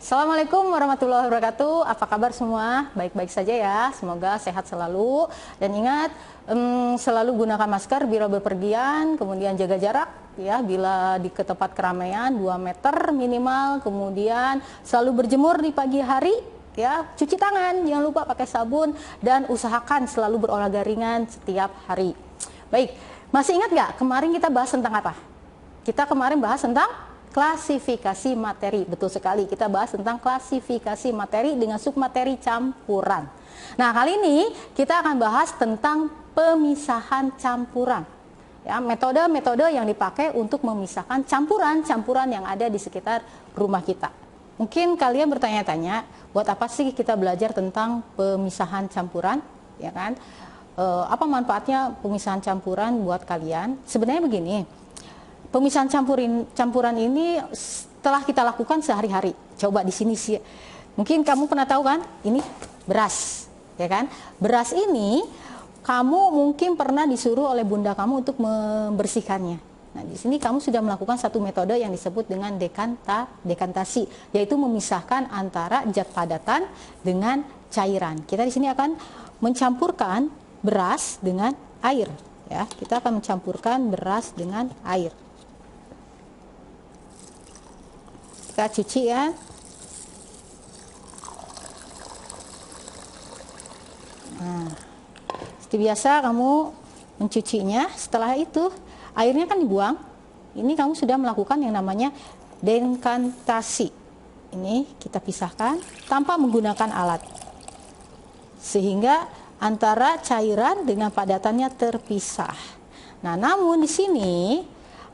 Assalamualaikum warahmatullahi wabarakatuh. Apa kabar semua? Baik-baik saja ya. Semoga sehat selalu. Dan ingat, selalu gunakan masker bila bepergian, kemudian jaga jarak ya bila ke tempat keramaian 2 meter minimal. Kemudian selalu berjemur di pagi hari ya. Cuci tangan, jangan lupa pakai sabun dan usahakan selalu berolahraga ringan setiap hari. Baik, masih ingat nggak kemarin kita bahas tentang apa? Kita kemarin bahas tentang klasifikasi materi. Betul sekali, kita bahas tentang klasifikasi materi dengan submateri campuran. Nah, kali ini kita akan bahas tentang pemisahan campuran. Ya, metode-metode yang dipakai untuk memisahkan campuran-campuran yang ada di sekitar rumah kita. Mungkin kalian bertanya-tanya, buat apa sih kita belajar tentang pemisahan campuran? Ya kan? Apa manfaatnya pemisahan campuran buat kalian? Sebenarnya begini. Pemisahan campuran ini setelah kita lakukan sehari-hari. Coba di sini sih. Mungkin kamu pernah tahu kan? Ini beras, ya kan? Beras ini kamu mungkin pernah disuruh oleh bunda kamu untuk membersihkannya. Nah, di sini kamu sudah melakukan satu metode yang disebut dengan dekantasi, yaitu memisahkan antara zat padatan dengan cairan. Kita di sini akan mencampurkan beras dengan air, ya. Kita akan mencampurkan beras dengan air. Kita cuci ya. Nah, seperti biasa kamu mencucinya. Setelah itu airnya kan dibuang. Ini kamu sudah melakukan yang namanya dekantasi. Ini kita pisahkan tanpa menggunakan alat, sehingga antara cairan dengan padatannya terpisah. Nah, namun di sini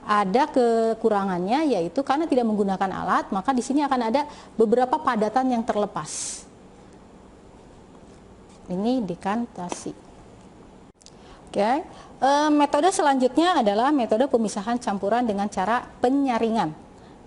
ada kekurangannya, yaitu karena tidak menggunakan alat, maka di sini akan ada beberapa padatan yang terlepas. Ini dekantasi. Oke. Metode selanjutnya adalah metode pemisahan campuran dengan cara penyaringan.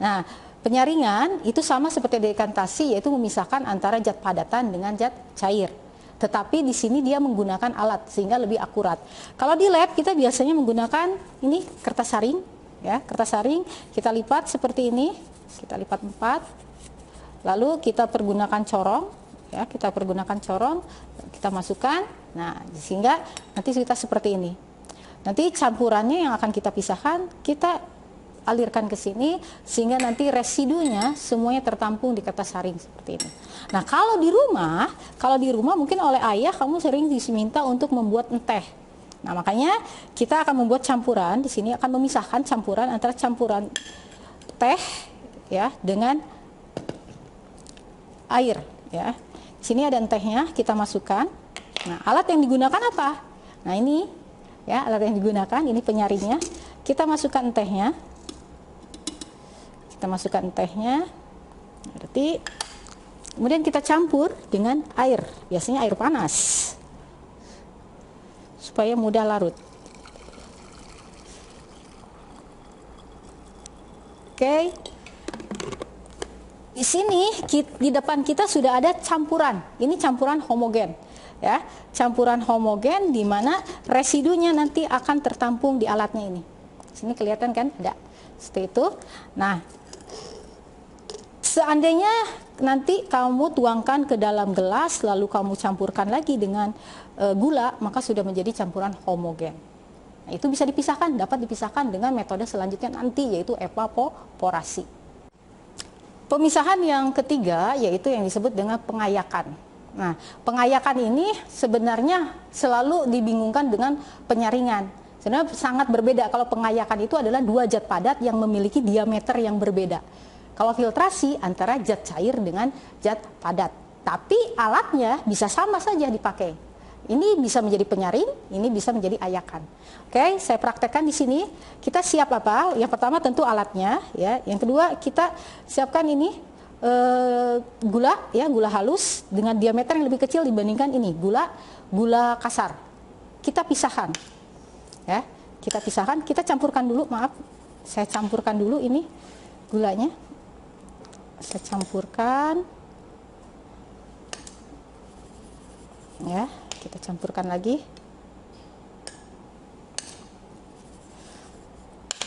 Nah, penyaringan itu sama seperti dekantasi, yaitu memisahkan antara zat padatan dengan zat cair. Tetapi di sini dia menggunakan alat sehingga lebih akurat. Kalau di lab kita biasanya menggunakan ini kertas saring. Ya, kertas saring kita lipat seperti ini, kita lipat 4, lalu kita pergunakan corong, ya, kita pergunakan corong, kita masukkan, nah sehingga nanti kita seperti ini. Nanti campurannya yang akan kita pisahkan, kita alirkan ke sini sehingga nanti residunya semuanya tertampung di kertas saring seperti ini. Nah, kalau di rumah mungkin oleh ayah kamu sering diminta untuk membuat teh. Nah, makanya kita akan membuat campuran. Di sini akan memisahkan campuran antara campuran teh ya dengan air ya. Di sini ada tehnya, kita masukkan. Nah, alat yang digunakan apa? Nah, ini ya, alat yang digunakan ini penyaringnya. Kita masukkan tehnya. Kita masukkan tehnya. Berarti kemudian kita campur dengan air. Biasanya air panas, supaya mudah larut. Oke. Di sini di depan kita sudah ada campuran. Ini campuran homogen, ya. Campuran homogen di mana residunya nanti akan tertampung di alatnya ini. Sini kelihatan kan? Ada. Seperti itu. Nah, seandainya nanti kamu tuangkan ke dalam gelas lalu kamu campurkan lagi dengan gula, maka sudah menjadi campuran homogen. Nah, itu bisa dipisahkan, dapat dipisahkan dengan metode selanjutnya nanti, yaitu evaporasi. Pemisahan yang ketiga yaitu yang disebut dengan pengayakan. Nah, pengayakan ini sebenarnya selalu dibingungkan dengan penyaringan. Sebenarnya sangat berbeda. Kalau pengayakan itu adalah 2 zat padat yang memiliki diameter yang berbeda. Kalau filtrasi antara zat cair dengan zat padat. Tapi alatnya bisa sama saja dipakai. Ini bisa menjadi penyaring, ini bisa menjadi ayakan. Oke, saya praktekkan di sini. Kita siap apa? Yang pertama tentu alatnya, ya. Yang kedua kita siapkan ini gula, ya, gula halus dengan diameter yang lebih kecil dibandingkan ini gula kasar. Kita pisahkan, ya. Kita pisahkan. Kita campurkan dulu. Maaf, saya campurkan dulu ini gulanya. Saya campurkan, ya. Kita campurkan lagi.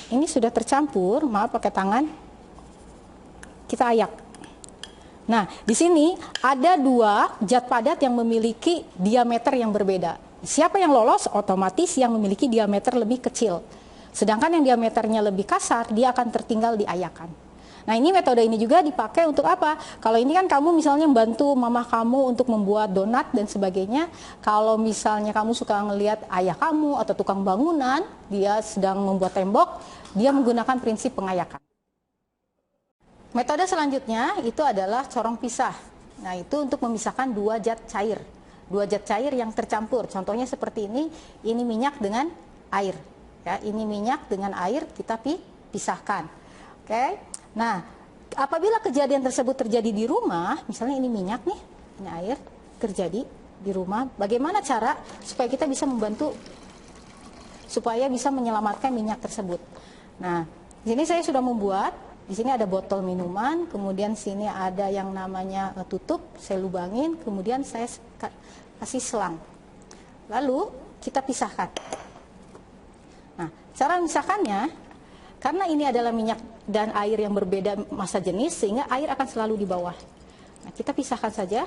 Ini sudah tercampur, maaf pakai tangan. Kita ayak. Nah, di sini ada dua zat padat yang memiliki diameter yang berbeda. Siapa yang lolos? Otomatis yang memiliki diameter lebih kecil. Sedangkan yang diameternya lebih kasar, dia akan tertinggal di ayakan. Nah, ini metode ini juga dipakai untuk apa? Kalau ini kan kamu misalnya membantu mama kamu untuk membuat donat dan sebagainya. Kalau misalnya kamu suka ngelihat ayah kamu atau tukang bangunan, dia sedang membuat tembok, dia menggunakan prinsip pengayakan. Metode selanjutnya itu adalah corong pisah. Nah, itu untuk memisahkan dua zat cair. Dua zat cair yang tercampur. Contohnya seperti ini minyak dengan air. Ya, ini minyak dengan air kita pisahkan. Oke. Nah, apabila kejadian tersebut terjadi di rumah, misalnya ini minyak nih, ini air terjadi di rumah, bagaimana cara supaya kita bisa membantu supaya bisa menyelamatkan minyak tersebut? Nah, di sini saya sudah membuat. Di sini ada botol minuman, kemudian sini ada yang namanya tutup, saya lubangin, kemudian saya kasih selang. Lalu kita pisahkan. Nah, cara memisahkannya, karena ini adalah minyak dan air yang berbeda massa jenis, sehingga air akan selalu di bawah. Nah, kita pisahkan saja.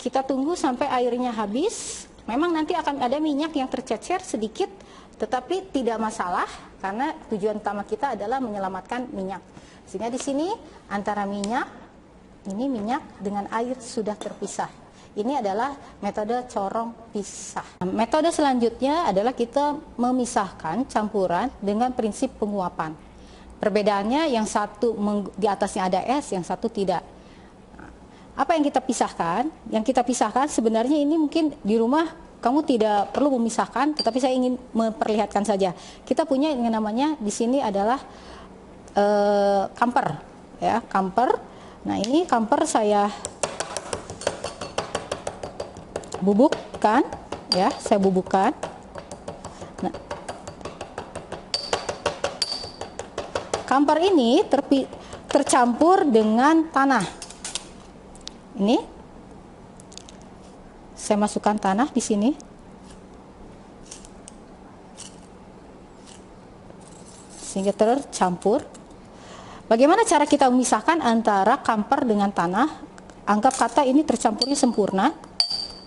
Kita tunggu sampai airnya habis. Memang nanti akan ada minyak yang tercecer sedikit, tetapi tidak masalah karena tujuan utama kita adalah menyelamatkan minyak. Sehingga di sini antara minyak, ini minyak dengan air sudah terpisah. Ini adalah metode corong pisah. Metode selanjutnya adalah kita memisahkan campuran dengan prinsip penguapan. Perbedaannya yang satu di atasnya ada es, yang satu tidak. Apa yang kita pisahkan? Yang kita pisahkan sebenarnya ini mungkin di rumah kamu tidak perlu memisahkan, tetapi saya ingin memperlihatkan saja. Kita punya yang namanya di sini adalah kamper, ya, kamper. Nah, ini kamper saya bubukkan, ya, saya bubukkan. Nah, kamper ini tercampur dengan tanah. Ini saya masukkan tanah di sini. Sehingga tercampur. Bagaimana cara kita memisahkan antara kamper dengan tanah? Anggap kata ini tercampurnya sempurna.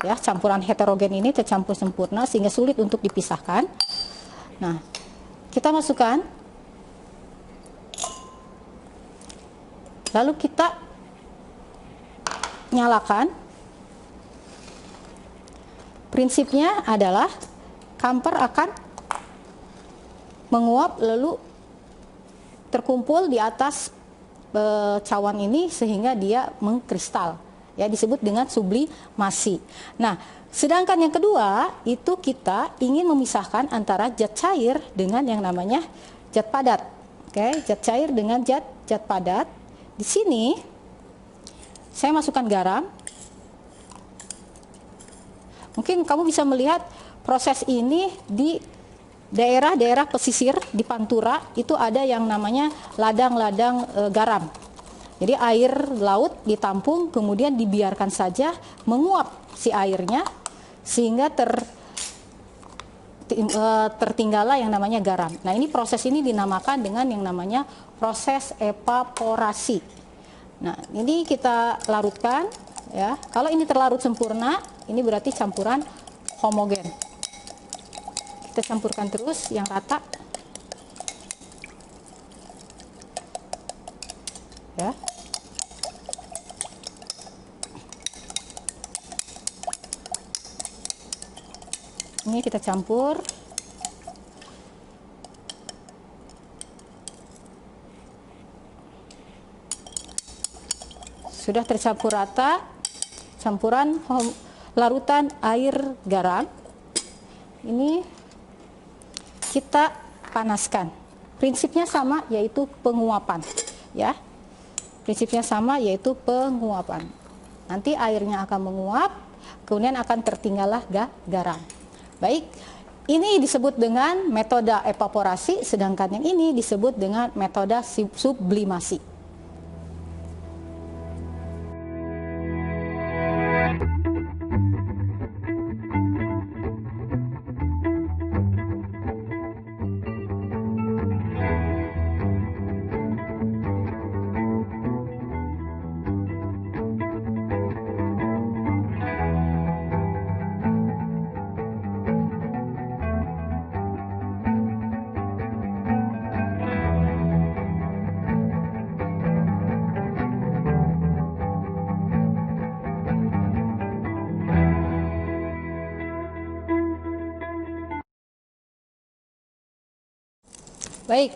Ya, campuran heterogen ini tercampur sempurna sehingga sulit untuk dipisahkan. Nah, kita masukkan. Lalu kita nyalakan. Prinsipnya adalah kamper akan menguap lalu terkumpul di atas cawan ini sehingga dia mengkristal, ya, disebut dengan sublimasi. Nah, sedangkan yang kedua itu kita ingin memisahkan antara zat cair dengan yang namanya zat padat. Oke, zat cair dengan zat padat. Di sini saya masukkan garam. Mungkin kamu bisa melihat proses ini di daerah-daerah pesisir di Pantura itu ada yang namanya ladang-ladang garam. Jadi air laut ditampung kemudian dibiarkan saja menguap si airnya sehingga tertinggallah yang namanya garam. Nah, ini proses ini dinamakan dengan yang namanya proses evaporasi. Nah, ini kita larutkan, ya. Kalau ini terlarut sempurna, ini berarti campuran homogen. Kita campurkan terus yang rata. Ya. Ini kita campur. Sudah tercampur rata campuran larutan air garam. Ini kita panaskan. Prinsipnya sama, yaitu penguapan, ya. Prinsipnya sama, yaitu penguapan. Nanti airnya akan menguap, kemudian akan tertinggallah garam. Baik, ini disebut dengan metode evaporasi, sedangkan yang ini disebut dengan metode sublimasi. Baik,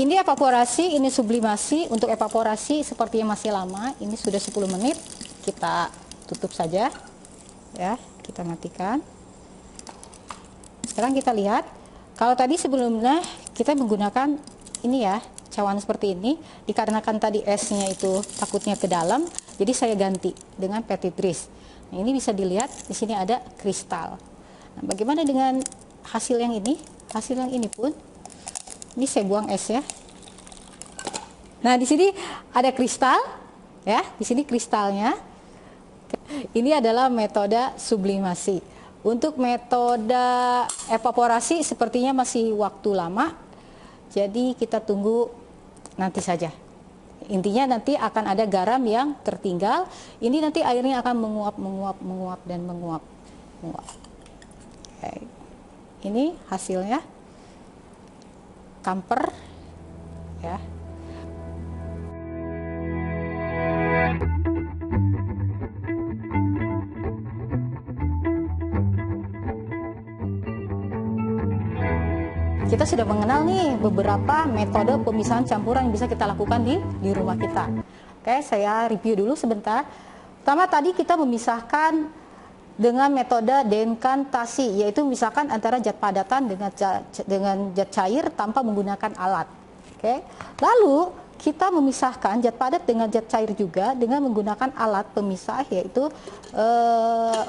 ini evaporasi, ini sublimasi. Untuk evaporasi sepertinya masih lama, ini sudah 10 menit. Kita tutup saja, ya, kita matikan. Sekarang kita lihat, kalau tadi sebelumnya kita menggunakan ini ya, cawan seperti ini, dikarenakan tadi esnya itu takutnya ke dalam, jadi saya ganti dengan petitris. Nah, ini bisa dilihat, di sini ada kristal. Nah, bagaimana dengan hasil yang ini? Hasil yang ini pun, ini saya buang es ya. Nah, di sini ada kristal, ya, di sini kristalnya. Ini adalah metode sublimasi. Untuk metode evaporasi sepertinya masih waktu lama, jadi kita tunggu nanti saja. Intinya nanti akan ada garam yang tertinggal. Ini nanti airnya akan menguap dan menguap. Oke. Ini hasilnya. Kamper ya. Kita sudah mengenal nih beberapa metode pemisahan campuran yang bisa kita lakukan di rumah kita. Oke, saya review dulu sebentar. Pertama tadi kita memisahkan dengan metode dekantasi, yaitu misalkan antara zat padatan dengan zat cair tanpa menggunakan alat. Oke. Lalu kita memisahkan zat padat dengan zat cair juga dengan menggunakan alat pemisah, yaitu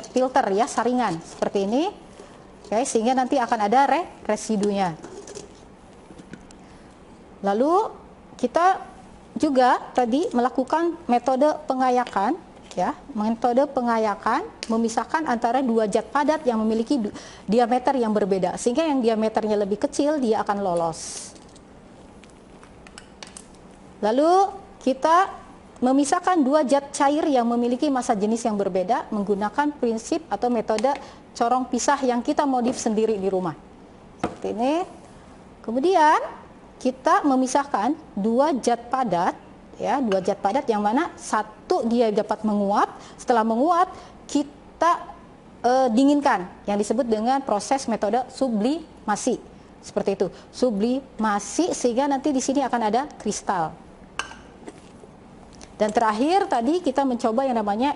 filter ya, saringan seperti ini. Oke, sehingga nanti akan ada residunya. Lalu kita juga tadi melakukan metode pengayakan. Ya, metode pengayakan memisahkan antara dua zat padat yang memiliki diameter yang berbeda, sehingga yang diameternya lebih kecil dia akan lolos. Lalu kita memisahkan dua zat cair yang memiliki massa jenis yang berbeda menggunakan prinsip atau metode corong pisah yang kita modif sendiri di rumah. Seperti ini. Kemudian kita memisahkan dua zat padat, ya, dua zat padat yang mana satu dia dapat menguap, setelah menguap kita dinginkan, yang disebut dengan proses metode sublimasi. Seperti itu, sublimasi, sehingga nanti di sini akan ada kristal. Dan terakhir tadi kita mencoba yang namanya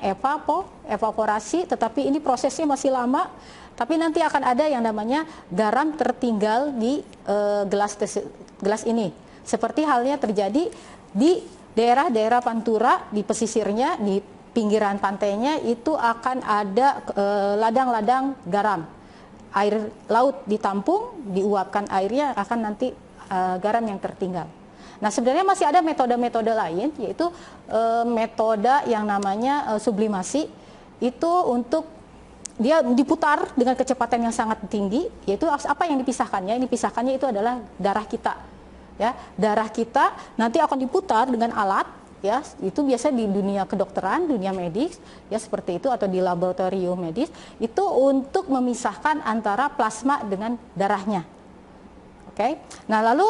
evaporasi, tetapi ini prosesnya masih lama, tapi nanti akan ada yang namanya garam tertinggal di gelas ini. Seperti halnya terjadi di daerah-daerah Pantura, di pesisirnya, di pinggiran pantainya itu akan ada ladang-ladang garam. Air laut ditampung, diuapkan airnya, akan nanti garam yang tertinggal. Nah, sebenarnya masih ada metode-metode lain, yaitu metode yang namanya sublimasi. Itu untuk dia diputar dengan kecepatan yang sangat tinggi, yaitu apa yang dipisahkannya? Yang dipisahkannya itu adalah darah kita. Ya, darah kita nanti akan diputar dengan alat, ya, itu biasa di dunia kedokteran, dunia medis, ya seperti itu, atau di laboratorium medis, itu untuk memisahkan antara plasma dengan darahnya. Oke. Nah, lalu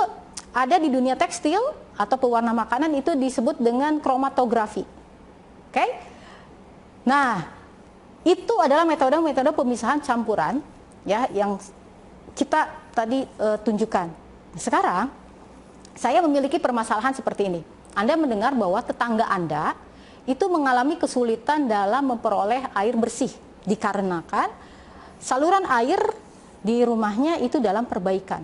ada di dunia tekstil atau pewarna makanan, itu disebut dengan kromatografi. Oke. Nah, itu adalah metode-metode pemisahan campuran, ya, yang kita tadi tunjukkan. Sekarang saya memiliki permasalahan seperti ini. Anda mendengar bahwa tetangga Anda itu mengalami kesulitan dalam memperoleh air bersih dikarenakan saluran air di rumahnya itu dalam perbaikan.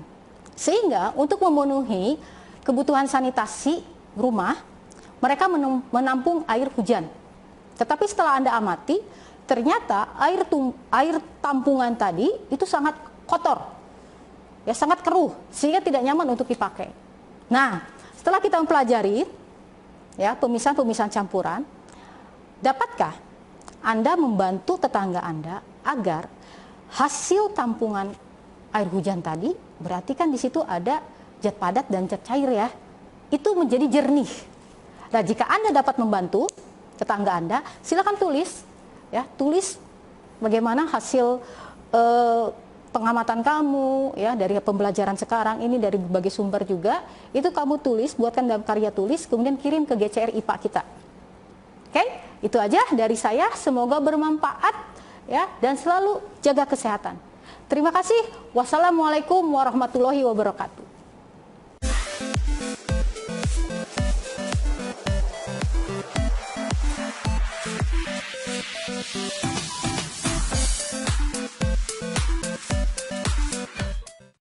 Sehingga untuk memenuhi kebutuhan sanitasi rumah, mereka menampung air hujan. Tetapi setelah Anda amati, ternyata air tampungan tadi itu sangat kotor, ya, sangat keruh, sehingga tidak nyaman untuk dipakai. Nah, setelah kita mempelajari, ya, pemisahan-pemisahan campuran, dapatkah Anda membantu tetangga Anda agar hasil tampungan air hujan tadi, berarti kan di situ ada zat padat dan zat cair, ya, itu menjadi jernih. Nah, jika Anda dapat membantu tetangga Anda, silakan tulis, ya, tulis bagaimana hasil pengamatan kamu, ya, dari pembelajaran sekarang ini, dari berbagai sumber juga, itu kamu tulis, buatkan dalam karya tulis, kemudian kirim ke GCR IPA kita. Oke, itu aja dari saya, semoga bermanfaat, ya, dan selalu jaga kesehatan. Terima kasih. Wassalamualaikum warahmatullahi wabarakatuh.